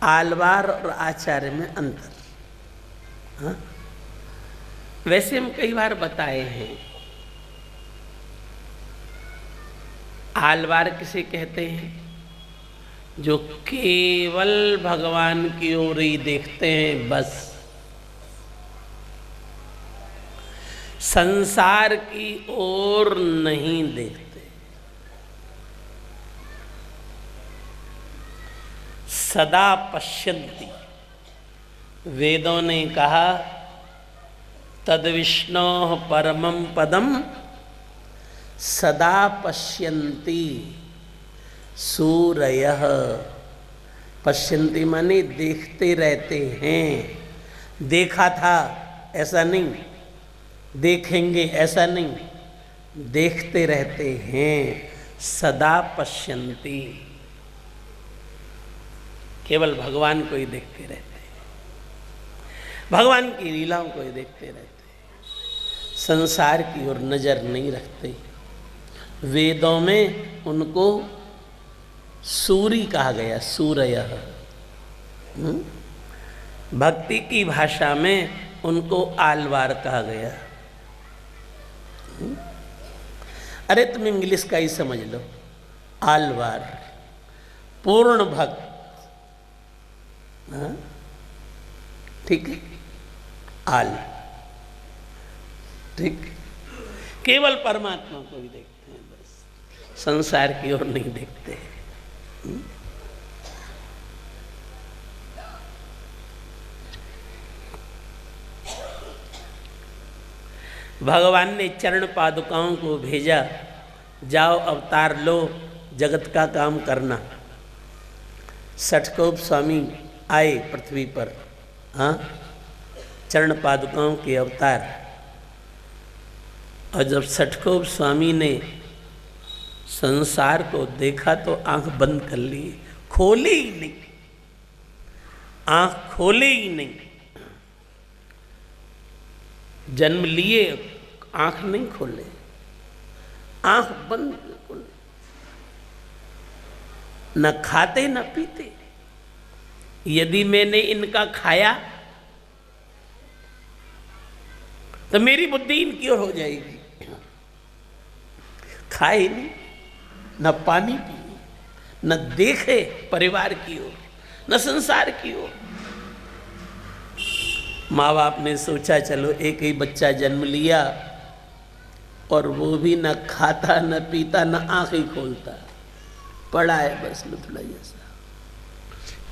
आलवार और आचार्य में अंतर। हाँ? वैसे हम कई बार बताए हैं, आलवार किसे कहते हैं? जो केवल भगवान की ओर ही देखते हैं, बस संसार की ओर नहीं देखते। सदा पश्यन्ति, वेदों ने कहा तद विष्णोः परमं पदम सदा पश्यन्ति सूरयः। पश्यन्ति माने देखते रहते हैं। देखा था ऐसा नहीं, देखेंगे ऐसा नहीं, देखते रहते हैं। सदा पश्यन्ति, केवल भगवान को ही देखते रहते हैं, भगवान की लीलाओं को ही देखते रहते हैं, संसार की ओर नजर नहीं रखते। वेदों में उनको सूरी कहा गया, सूरयः। भक्ति की भाषा में उनको आलवार कहा गया। अरे तुम इंग्लिश का ही समझ लो, आलवार, पूर्ण भक्त। हाँ? ठीक है, आल, ठीक, केवल परमात्मा को ही देखते हैं, बस संसार की ओर नहीं देखते। भगवान ने चरण पादुकाओं को भेजा, जाओ अवतार लो, जगत का काम करना। सठकोप स्वामी आए पृथ्वी पर, हाँ, चरण पादुकाओं के अवतार। और जब सठकोप स्वामी ने संसार को देखा तो आंख बंद कर ली, खोले ही नहीं, आंख खोले ही नहीं। जन्म लिए, आंख नहीं खोले, आंख बंद बिल्कुल, न खाते न पीते। यदि मैंने इनका खाया तो मेरी बुद्धि इनकी ओर हो जाएगी। खाए नहीं, न पानी पिए, न देखे परिवार की ओर, न संसार की ओर। माँ बाप ने सोचा चलो एक ही बच्चा जन्म लिया और वो भी न खाता न पीता न आँख ही खोलता, पड़ा है बस लुथड़ा जैसा।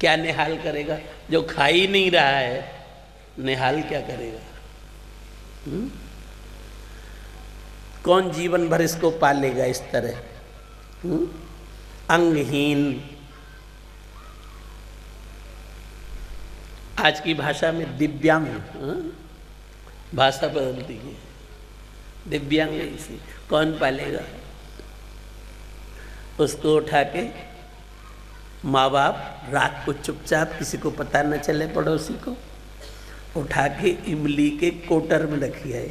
क्या निहाल करेगा? जो खा ही नहीं रहा है, निहाल क्या करेगा? कौन जीवन भर इसको पालेगा इस तरह? अंगहीन। आज की भाषा में दिव्यांग, भाषा बदल दी है, दिव्यांग इसी कौन पालेगा? उसको उठा के माँ बाप रात को चुपचाप, किसी को पता न चले, पड़ोसी को, उठा के इमली के कोटर में रखी है।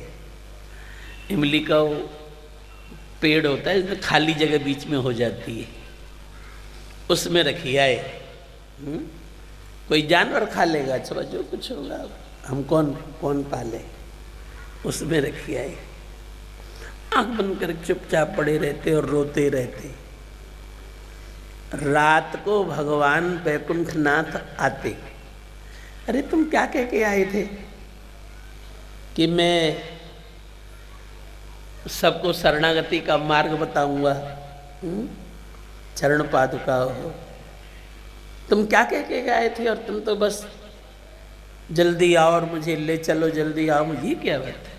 इमली का वो पेड़ होता है, इसमें खाली जगह बीच में हो जाती है, उसमें रखी है। कोई जानवर खा लेगा, चलो जो कुछ होगा, हम कौन पाले, उसमें रखी है। आँख बंद कर चुपचाप पड़े रहते और रोते रहते। रात को भगवान वैकुंठनाथ आते, अरे तुम क्या कह के आए थे? कि मैं सबको शरणागति का मार्ग बताऊंगा, चरण पादुका हो। तुम क्या कह के आए थे? और तुम तो बस जल्दी आओ और मुझे ले चलो, जल्दी आओ, मुझे क्या बात है?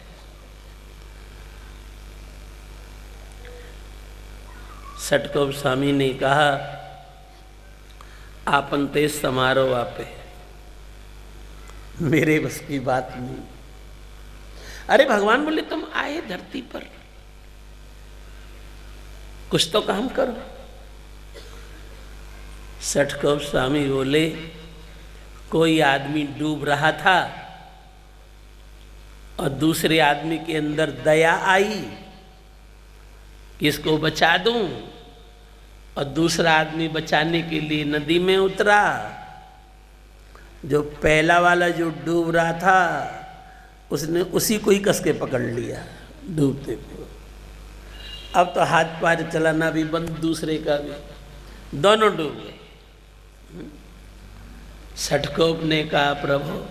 सठकोप स्वामी ने कहा, आपन तेज समारोह आपे, मेरे बस की बात नहीं। अरे भगवान बोले तुम आए धरती पर, कुछ तो काम करो। सठकोप स्वामी बोले, कोई आदमी डूब रहा था और दूसरे आदमी के अंदर दया आई कि इसको बचा दूं, और दूसरा आदमी बचाने के लिए नदी में उतरा जो पहला वाला जो डूब रहा था उसने उसी को ही कस के पकड़ लिया डूबते को। अब तो हाथ पैर चलाना भी बंद, दूसरे का भी, दोनों डूब गए। छठकोप ने कहा प्रभु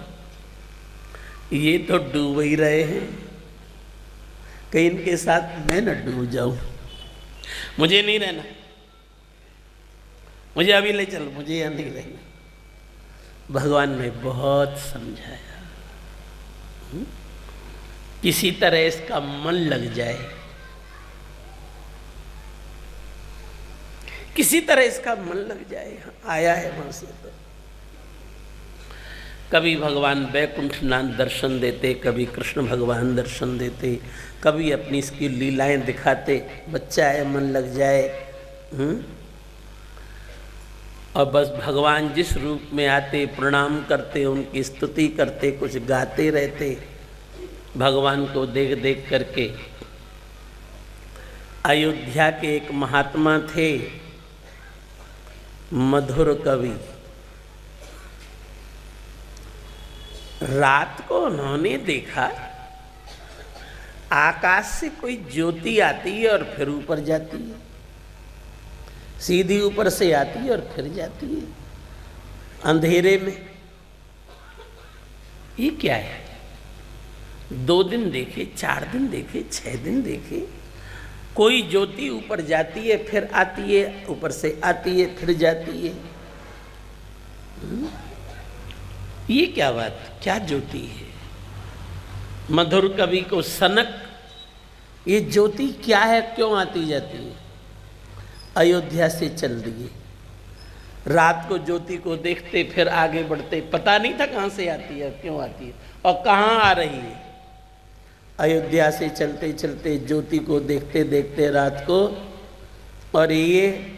ये तो डूब ही रहे हैं, कहीं इनके साथ मैं न डूब जाऊं, मुझे नहीं रहना, मुझे अभी ले चलो, मुझे यहाँ नहीं रहना। भगवान ने बहुत समझाया, किसी तरह इसका मन लग जाए, किसी तरह इसका मन लग जाए। आया है वहां से तो कभी भगवान वैकुंठनाथ दर्शन देते, कभी कृष्ण भगवान दर्शन देते, कभी अपनी इसकी लीलाएं दिखाते, बच्चा है मन लग जाए। और बस भगवान जिस रूप में आते प्रणाम करते, उनकी स्तुति करते, कुछ गाते रहते भगवान को देख देख करके। अयोध्या के एक महात्मा थे मधुर कवि, रात को उन्होंने देखा आकाश से कोई ज्योति आती है और फिर ऊपर जाती है, सीधी ऊपर से आती है और फिर जाती है अंधेरे में। ये क्या है? 2 दिन देखे, 4 दिन देखे, 6 दिन देखे, कोई ज्योति ऊपर जाती है फिर आती है, ऊपर से आती है फिर जाती है। ये क्या बात, क्या ज्योति है? मधुर कवि को सनक, ये ज्योति क्या है, क्यों आती जाती है? अयोध्या से चल दिए, रात को ज्योति को देखते फिर आगे बढ़ते, पता नहीं था कहाँ से आती है, क्यों आती है और कहाँ आ रही है। अयोध्या से चलते चलते ज्योति को देखते देखते रात को, और ये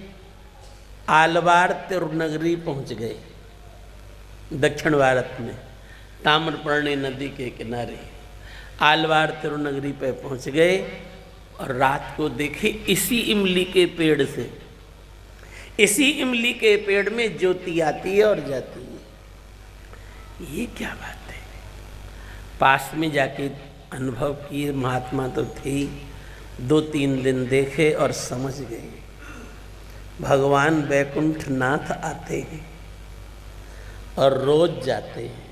आलवार तिरुनगरी पहुँच गए, दक्षिण भारत में ताम्रपर्णी नदी के किनारे आलवार तिरुनगरी पे पहुंच गए। और रात को देखे इसी इमली के पेड़ से, इसी इमली के पेड़ में ज्योति आती है और जाती है। ये क्या बात है? पास में जाके अनुभव किए, महात्मा तो थे ही, 2-3 दिन देखे और समझ गए भगवान वैकुंठनाथ आते हैं और रोज जाते हैं।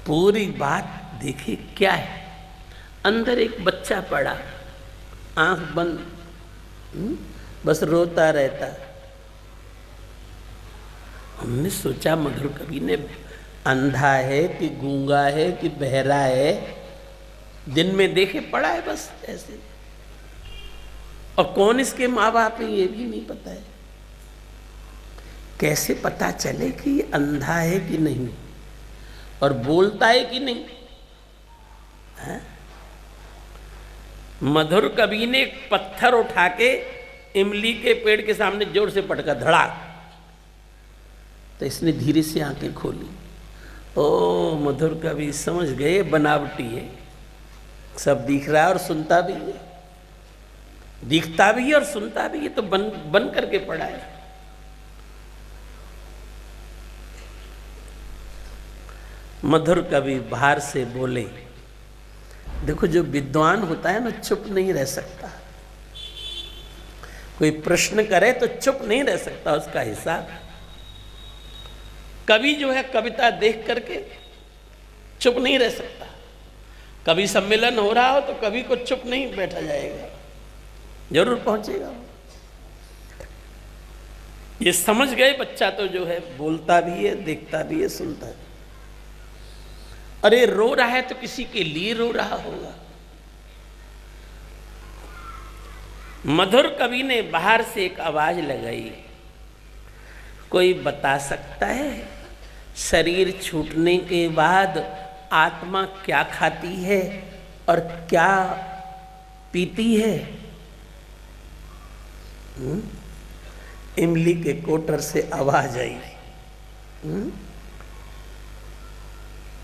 पूरी बात देखिए क्या है। अंदर एक बच्चा पड़ा, आंख बंद, बस रोता रहता। हमने सोचा मधुर कवि ने अंधा है कि गूंगा है कि बहरा है, दिन में देखे पड़ा है बस ऐसे, और कौन इसके माँ बाप है ये भी नहीं पता है। कैसे पता चले कि ये अंधा है कि नहीं और बोलता है कि नहीं है? मधुर कवि ने एक पत्थर उठा के इमली के पेड़ के सामने जोर से पटका, धड़ाक, तो इसने धीरे से आंखें खोली। ओ मधुर कवि समझ गए बनावटी है, सब दिख रहा है और सुनता भी है, दिखता भी है और सुनता भी है, तो बन करके पड़ा है। मधुर कवि बाहर से बोले, देखो जो विद्वान होता है ना चुप नहीं रह सकता, कोई प्रश्न करे तो चुप नहीं रह सकता, उसका हिसाब। कवि जो है कविता देख करके चुप नहीं रह सकता। कवि सम्मेलन हो रहा हो तो कवि को चुप नहीं बैठा जाएगा, जरूर पहुंचेगा। ये समझ गए बच्चा तो जो है बोलता भी है, देखता भी है, सुनता है। अरे रो रहा है तो किसी के लिए रो रहा होगा। मधुर कवि ने बाहर से एक आवाज लगाई, कोई बता सकता है शरीर छूटने के बाद आत्मा क्या खाती है और क्या पीती है? इमली के कोटर से आवाज आई।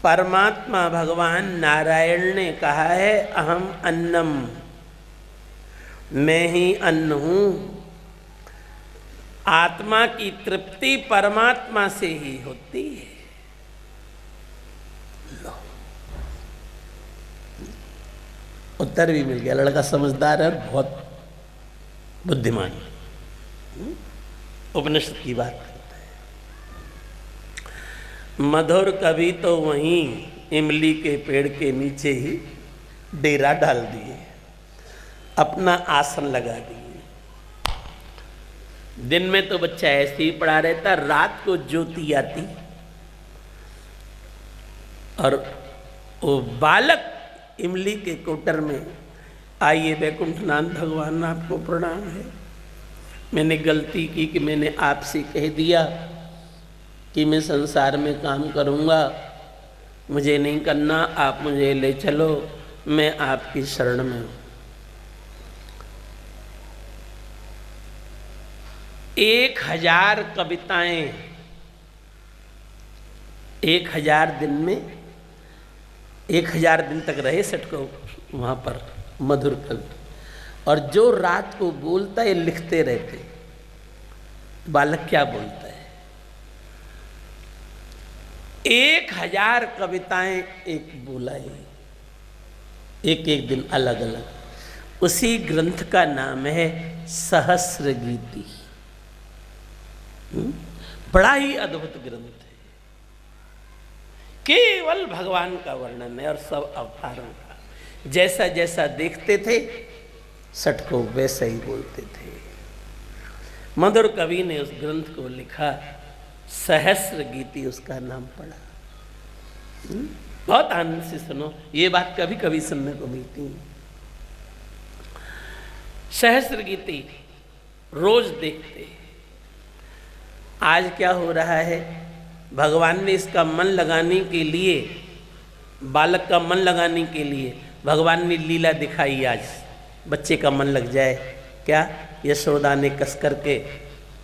परमात्मा भगवान नारायण ने कहा है, अहम अन्नम, मैं ही अन्न हूँ। आत्मा की तृप्ति परमात्मा से ही होती है। लो, उत्तर भी मिल गया। लड़का समझदार है, बहुत बुद्धिमान, उपनिषद की बात करता है। मधुर कवि तो वहीं इमली के पेड़ के नीचे ही डेरा डाल दिए, अपना आसन लगा दिए। दिन में तो बच्चा ऐसे ही पड़ा रहता, रात को ज्योति आती और वो बालक इमली के कोटर में, आइए वैकुंठनाथ भगवान आपको प्रणाम है, मैंने गलती की कि मैंने आपसे कह दिया कि मैं संसार में काम करूँगा, मुझे नहीं करना, आप मुझे ले चलो, मैं आपकी शरण में हूँ। 1000 कविताएं 1000 दिन में 1000 दिन तक रहे सटको वहाँ पर मधुर कवि, और जो रात को बोलता है लिखते रहते। बालक क्या बोलता है? 1000 कविताएं एक बोला है, एक एक दिन अलग अलग। उसी ग्रंथ का नाम है सहस्र गीति। बड़ा ही अद्भुत ग्रंथ है, केवल भगवान का वर्णन है और सब अवतारों का। जैसा जैसा देखते थे सटको वैसा ही बोलते थे। मधुर कवि ने उस ग्रंथ को लिखा, सहस्र गीति उसका नाम पड़ा। बहुत आनंद से सुनो, ये बात कभी कभी सुनने को मिलती है। सहस्र गीति रोज देखते। आज क्या हो रहा है, भगवान ने इसका मन लगाने के लिए, बालक का मन लगाने के लिए भगवान ने लीला दिखाई। आज बच्चे का मन लग जाए। क्या? यशोदा ने कस करके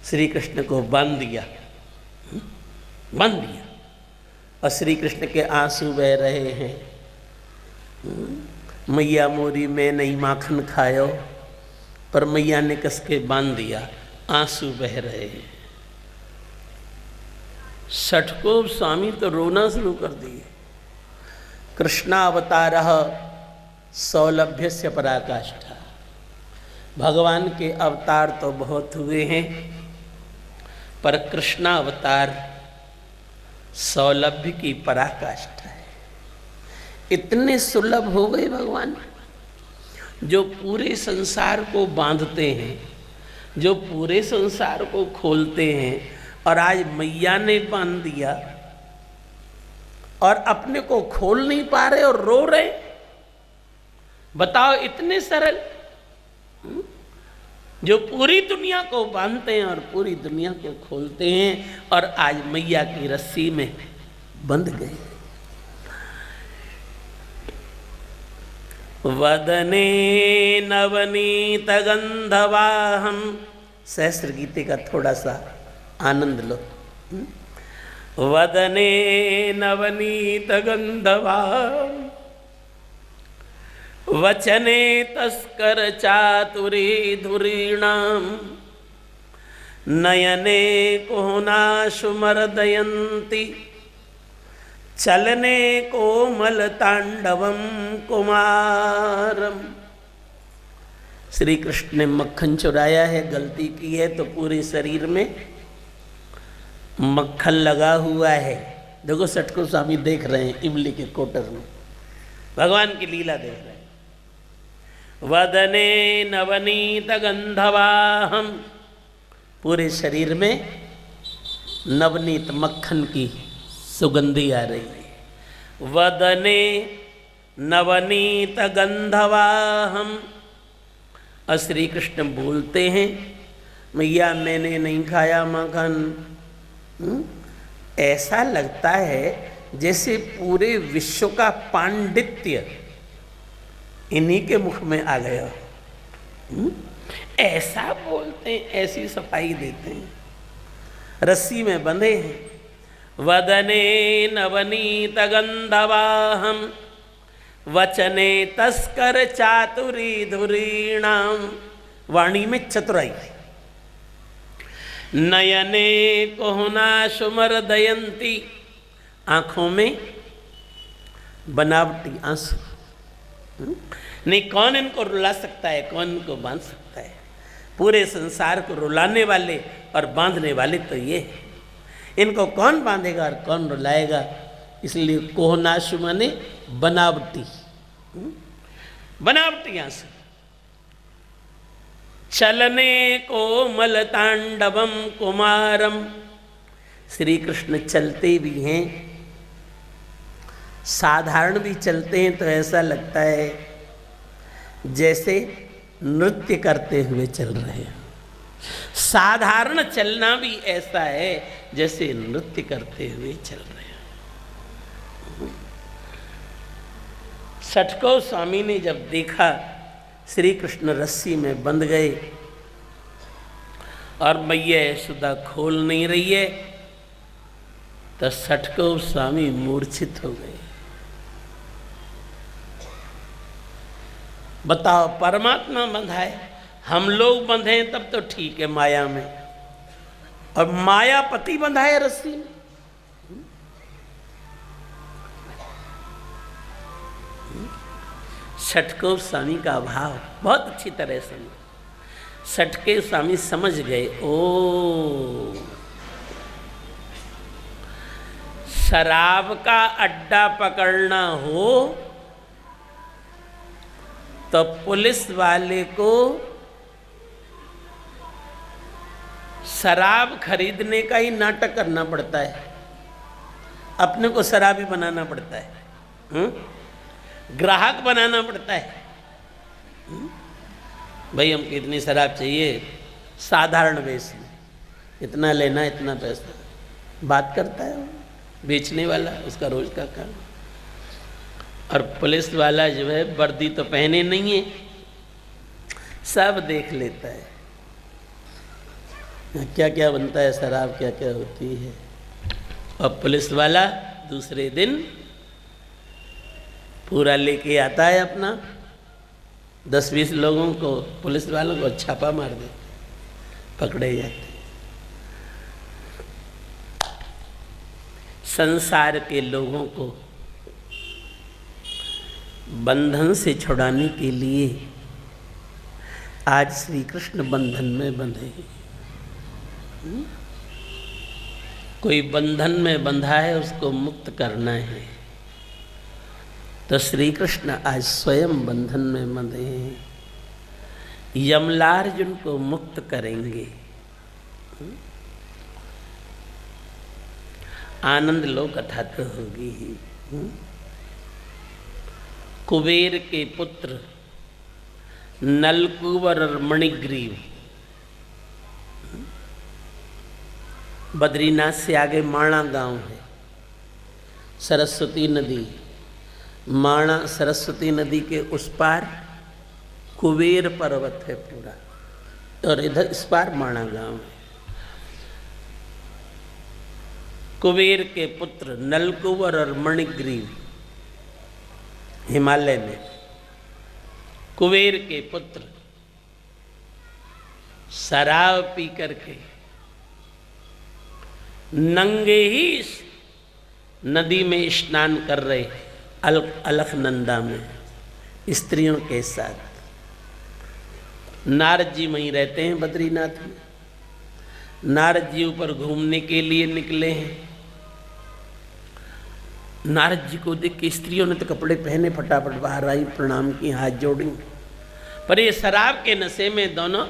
श्री कृष्ण को बांध दिया, और श्री कृष्ण के आंसू बह रहे हैं। मैया मोरी में नहीं माखन खायो, पर मैया ने कस के बांध दिया, आंसू बह रहे हैं। सटको स्वामी तो रोना शुरू कर दिए। कृष्णावतारः सौलभ्य से पराकाष्ठा। भगवान के अवतार तो बहुत हुए हैं, पर कृष्णावतार सौलभ्य की पराकाष्ठा है। इतने सुलभ हो गए भगवान, जो पूरे संसार को बांधते हैं, जो पूरे संसार को खोलते हैं। और आज मैया ने बांध दिया और अपने को खोल नहीं पा रहे और रो रहे। बताओ, इतने सरल, जो पूरी दुनिया को बांधते हैं और पूरी दुनिया को खोलते हैं, और आज मैया की रस्सी में बंध गए। वदने नवनीत गंधवाहम। सहस्र गीते का थोड़ा सा आनंद लो। वदने नवनीत गंधवाहम, वचने तस्कर चातुरी धुरीणाम, नयने कोहनाशु मर्दयन्ति, चलने कोमल तांडवम कुमारम। श्री कृष्ण ने मक्खन चुराया है, गलती की है तो पूरे शरीर में मक्खन लगा हुआ है। देखो सटको स्वामी देख रहे हैं इमली के कोटर में, भगवान की लीला देख रहे हैं। वदने नवनीत गंधवाहम, पूरे शरीर में नवनीत मक्खन की सुगंधी आ रही है। वदने नवनीत गंधवाहम। और श्री कृष्ण बोलते हैं, मैया मैंने नहीं खाया मक्खन। ऐसा लगता है जैसे पूरे विश्व का पांडित्य इन्हीं के मुख में आ गया। ऐसा बोलते हैं, ऐसी सफाई देते हैं, रस्सी में बंधे हैं। वदने नवनीत गंधवाहम, वचने तस्कर चातुरी धुरीणाम। वाणी में चतुराई, नयने कोहना सुमर दयंती, आंखों में बनावटी आंसू। नहीं, कौन इनको रुला सकता है, कौन इनको बांध सकता है? पूरे संसार को रुलाने वाले और बांधने वाले तो ये है। इनको कौन बांधेगा और कौन रुलाएगा? इसलिए कोहनाशु माने बनावटी, बनावटी आंसू। चलने कोमल तांडवम कुमारम, श्री कृष्ण चलते भी हैं, साधारण भी चलते हैं तो ऐसा लगता है जैसे नृत्य करते हुए चल रहे हैं। साधारण चलना भी ऐसा है जैसे नृत्य करते हुए चल रहे हैं। सटको स्वामी ने जब देखा श्री कृष्ण रस्सी में बंध गए और मैया यशोदा खोल नहीं रही है, तो सटको स्वामी मूर्छित हो गए। बताओ, परमात्मा बंधा है, हम लोग बंधे हैं तब तो ठीक है माया में, और मायापति बंधा है रस्सी में। सटको स्वामी का भाव बहुत अच्छी तरह समझ, सटके स्वामी समझ गए। ओ, शराब का अड्डा पकड़ना हो तो पुलिस वाले को शराब खरीदने का ही नाटक करना पड़ता है, अपने को शराबी बनाना पड़ता है, ग्राहक बनाना पड़ता है। भाई हमको इतनी शराब चाहिए, साधारण वेश में, इतना लेना, इतना पैसा, बात करता है वो बेचने वाला, उसका रोज का काम। और पुलिस वाला जो है वर्दी तो पहने नहीं है, सब देख लेता है क्या क्या बनता है शराब, क्या क्या होती है। और पुलिस वाला दूसरे दिन पूरा लेके आता है अपना, 10-20 लोगों को, पुलिस वालों को छापा मार दे, पकड़े जाते। संसार के लोगों को बंधन से छुड़ाने के लिए आज श्री कृष्ण बंधन में बंधे। कोई बंधन में बंधा है, उसको मुक्त करना है, तो श्री कृष्ण आज स्वयं बंधन में बंधे हैं, यमलार्जुन को मुक्त करेंगे। आनंद लो, कथा तो होगी ही। कुबेर के पुत्र नलकुबर और मणिग्रीव, बद्रीनाथ से आगे माणा गांव है, सरस्वती नदी, माणा सरस्वती नदी के उस पार कुबेर पर्वत है पूरा, और इधर इस पार माणा गांव है। कुबेर के पुत्र नलकुबर और मणिग्रीव हिमालय में, कुबेर के पुत्र शराब पी करके नंगे ही नदी में स्नान कर रहे, अलखनंदा में स्त्रियों के साथ। नारद जी वहीं रहते हैं बद्रीनाथ में, नारद जी ऊपर घूमने के लिए निकले हैं। नारद जी को देख के स्त्रियों ने तो कपड़े पहने, फटाफट बाहर आई, प्रणाम की, हाथ जोड़ी, पर ये शराब के नशे में दोनों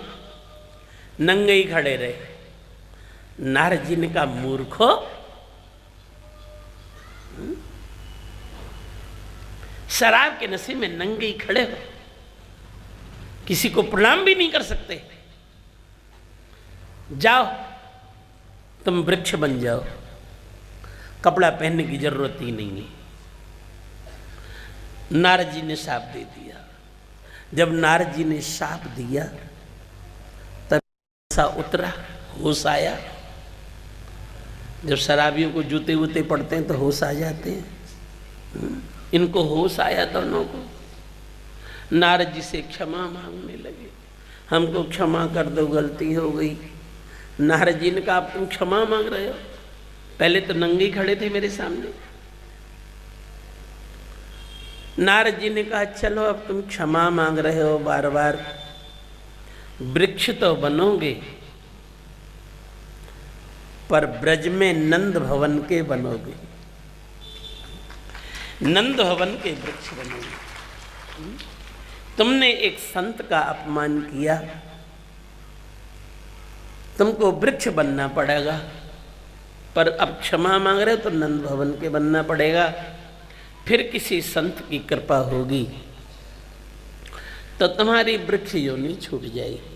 नंगे ही खड़े रहे। नारद जी ने कहा, मूर्खो, शराब के नशे में नंगे ही खड़े हो, किसी को प्रणाम भी नहीं कर सकते, जाओ तुम वृक्ष बन जाओ, कपड़ा पहनने की जरूरत ही नहीं है। नारद जी ने शाप दे दिया। जब नारद जी ने शाप दिया तब ऐसा उतरा, होश आया। जब शराबियों को जूते वूते पड़ते हैं तो होश आ जाते हैं, इनको होश आया दोनों को। नारद जी से क्षमा मांगने लगे, हमको क्षमा कर दो, गलती हो गई, नारद जी ने कहा अब तुम क्षमा मांग रहे हो, पहले तो नंगे खड़े थे मेरे सामने। नारद जी ने कहा चलो अब तुम क्षमा मांग रहे हो बार बार, वृक्ष तो बनोगे पर ब्रज में नंद भवन के बनोगे, नंद भवन के वृक्ष बनोगे। तुमने एक संत का अपमान किया, तुमको वृक्ष बनना पड़ेगा, पर अब क्षमा मांग रहे हो तो नंद भवन के बनना पड़ेगा। फिर किसी संत की कृपा होगी तो तुम्हारी वृक्ष योनि छूट जाएगी।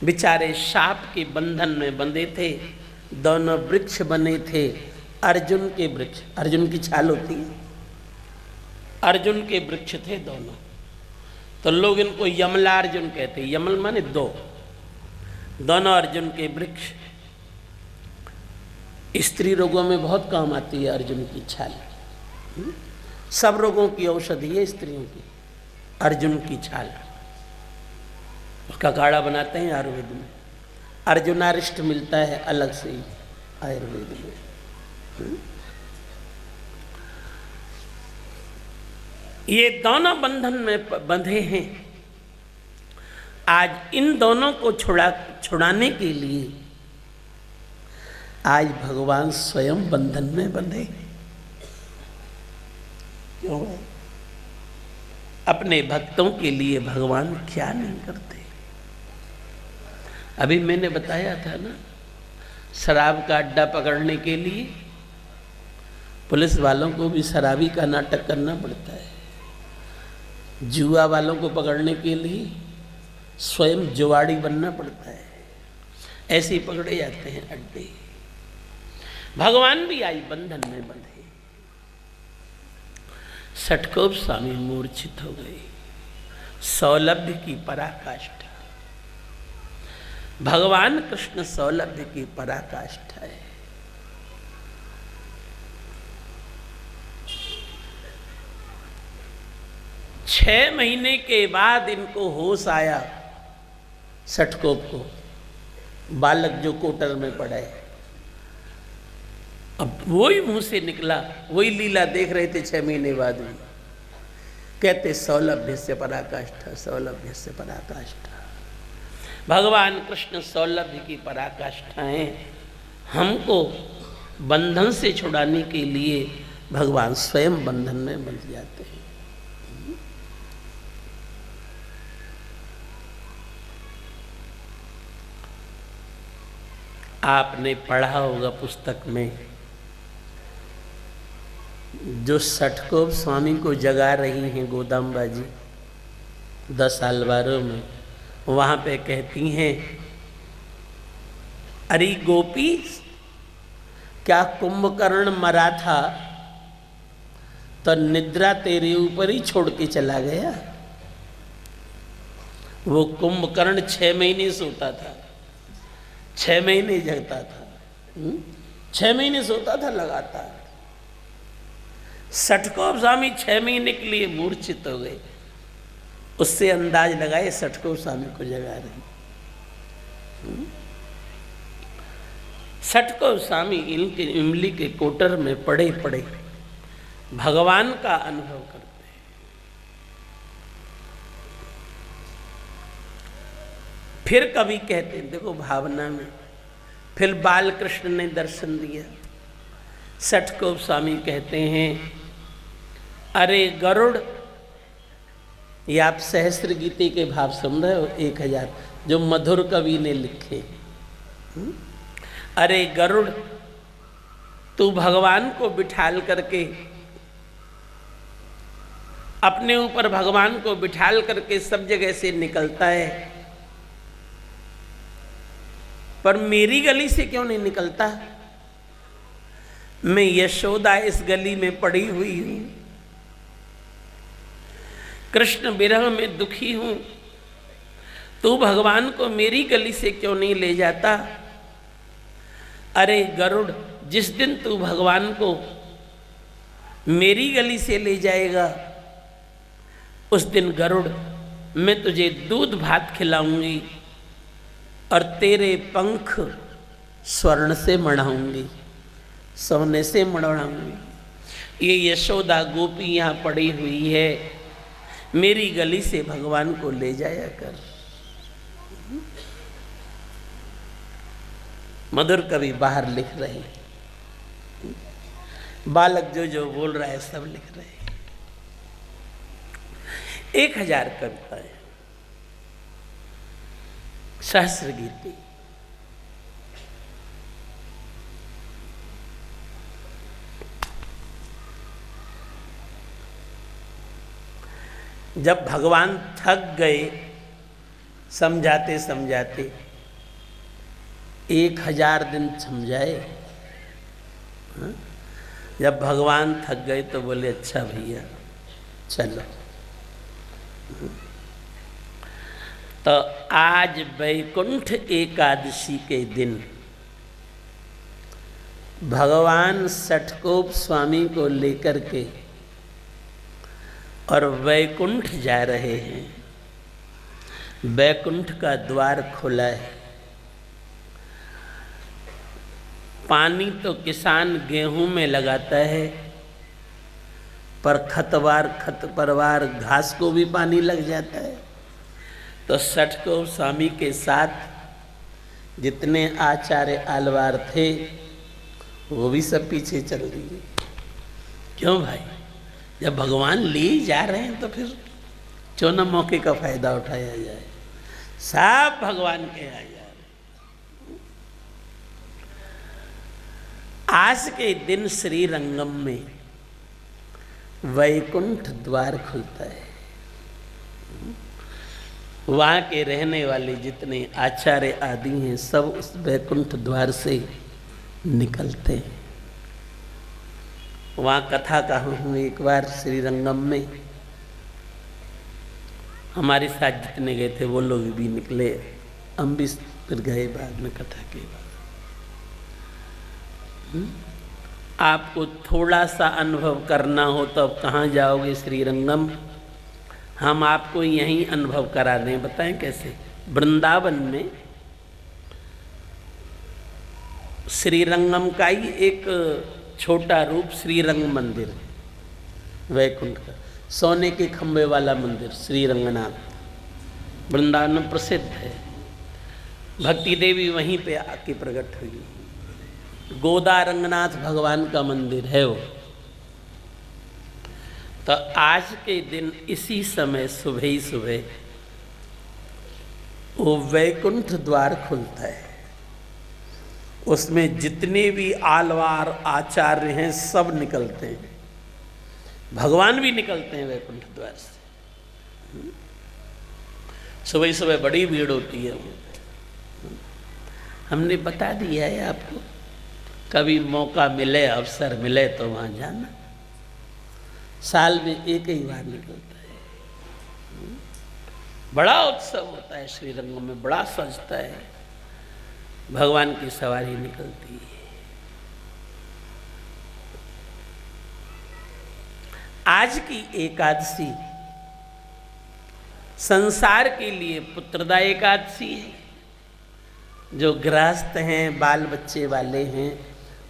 बेचारे शाप के बंधन में बंधे थे, दोनों वृक्ष बने थे, अर्जुन के वृक्ष, अर्जुन की छाल होती है, अर्जुन के वृक्ष थे दोनों। तो लोग इनको यमलार्जुन कहते, यमल माने दो, दोनों अर्जुन के वृक्ष। स्त्री रोगों में बहुत काम आती है अर्जुन की छाल, सब रोगों की औषधि है स्त्रियों की अर्जुन की छाल। उसका काढ़ा बनाते हैं आयुर्वेद में, अर्जुनारिष्ट मिलता है अलग से ही आयुर्वेद में। ये दोनों बंधन में बंधे हैं। आज इन दोनों को छुड़ाने के लिए आज भगवान स्वयं बंधन में बंधे। क्यों? अपने भक्तों के लिए भगवान क्या नहीं करते। अभी मैंने बताया था ना, शराब का अड्डा पकड़ने के लिए पुलिस वालों को भी शराबी का नाटक करना पड़ता है, जुआ वालों को पकड़ने के लिए स्वयं जुआड़ी बनना पड़ता है, ऐसे ही पकड़े जाते हैं अड्डे। भगवान भी आज बंधन में बंधे। षटकोप स्वामी मूर्छित हो गए, सौलभ्य की पराकाष्ठा। भगवान कृष्ण सौलभ्य की पराकाष्ठा है। छह महीने के बाद इनको होश आया, षटकोप को, बालक जो कोटर में पड़ा है। अब वही मुंह से निकला, वही लीला देख रहे थे 6 महीने बाद भी। कहते सौलभ्य से पराकाष्ठा, सौलभ्य से पराकाष्ठा। भगवान कृष्ण सौलभ्य की पराकाष्ठा हैं। हमको बंधन से छुड़ाने के लिए भगवान स्वयं बंधन में बंध जाते हैं। आपने पढ़ा होगा पुस्तक में, जो षटकोप स्वामी को जगा रही हैं गोदाम्बा जी 10 साल बारों में, वहाँ पे कहती हैं, अरे गोपी, क्या कुंभकर्ण मरा था तो निद्रा तेरे ऊपर ही छोड़ के चला गया? वो कुंभकर्ण 6 महीने सोता था, 6 महीने जगता था, 6 महीने सोता था लगातार। षटकोप स्वामी 6 महीने के लिए मूर्छित हो गए। उससे अंदाज लगाए षटकोप स्वामी को जगा रही। षटकोप स्वामी इनके इमली के कोटर में पड़े पड़े भगवान का अनुभव करते हैं। फिर कभी कहते हैं, देखो भावना में, फिर बाल कृष्ण ने दर्शन दिया। षटकोप स्वामी कहते हैं, अरे गरुड़, ये आप सहस्त्र गीते के भाव समझ रहे हो, 1000 जो मधुर कवि ने लिखे। अरे गरुड़, तू भगवान को बिठाल करके, अपने ऊपर भगवान को बिठाल करके सब जगह से निकलता है, पर मेरी गली से क्यों नहीं निकलता? मैं यशोदा इस गली में पड़ी हुई हूं, कृष्ण विरह में दुखी हूं, तू भगवान को मेरी गली से क्यों नहीं ले जाता? अरे गरुड़, जिस दिन तू भगवान को मेरी गली से ले जाएगा, उस दिन गरुड़ मैं तुझे दूध भात खिलाऊंगी, और तेरे पंख स्वर्ण से मढ़ाऊंगी, सोने से मढ़ाऊंगी। ये यशोदा गोपी यहाँ पड़ी हुई है, मेरी गली से भगवान को ले जाया कर। मधुर कवि बाहर लिख रहे हैं, बालक जो जो बोल रहा है सब लिख रहे हैं। 1000 कविताएं, सहस्र गीति, जब भगवान थक गए समझाते समझाते, 1000 दिन समझाए। जब भगवान थक गए तो बोले अच्छा भैया चलो। तो आज वैकुंठ एकादशी के दिन भगवान षटकोप स्वामी को लेकर के और वैकुंठ जा रहे हैं। वैकुंठ का द्वार खुला है। पानी तो किसान गेहूं में लगाता है, पर खतपरवार घास को भी पानी लग जाता है। तो षटकोप स्वामी के साथ जितने आचार्य आलवार थे वो भी सब पीछे चल दिए। क्यों भाई, जब भगवान ले जा रहे हैं तो फिर क्यों न मौके का फायदा उठाया जाए। सब भगवान के आ जा रहे। आज के दिन श्री रंगम में वैकुंठ द्वार खुलता है। वहाँ के रहने वाले जितने आचार्य आदि हैं सब उस वैकुंठ द्वार से निकलते हैं। वहाँ कथा कहा हूँ एक बार श्रीरंगम में, हमारे साथ जितने गए थे वो लोग भी निकले, हम भी फिर गए बाद में कथा के बाद। आपको थोड़ा सा अनुभव करना हो तो अब कहाँ जाओगे श्रीरंगम, हम आपको यहीं अनुभव करा दें। बताएं कैसे। वृंदावन में श्रीरंगम का ही एक छोटा रूप श्रीरंग मंदिर है, वैकुंठ का सोने के खंभे वाला मंदिर श्रीरंगनाथ वृंदावन में प्रसिद्ध है। भक्ति देवी वहीं पे आके प्रकट हुई। गोदा रंगनाथ भगवान का मंदिर है वो। तो आज के दिन इसी समय सुबह ही सुबह वो वैकुंठ द्वार खुलता है। उसमें जितने भी आलवार आचार्य हैं सब निकलते हैं, भगवान भी निकलते हैं वैकुंठ द्वार से। सुबह सुबह बड़ी भीड़ होती है। हमने बता दिया है आपको, कभी मौका मिले अवसर मिले तो वहाँ जाना। साल में एक ही बार निकलता है। बड़ा उत्सव होता है श्रीरंगम में, बड़ा सजता है, भगवान की सवारी निकलती है। आज की एकादशी संसार के लिए पुत्रदा एकादशी है। जो गृहस्थ हैं, बाल बच्चे वाले हैं,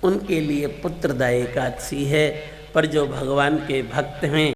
उनके लिए पुत्रदा एकादशी है। पर जो भगवान के भक्त हैं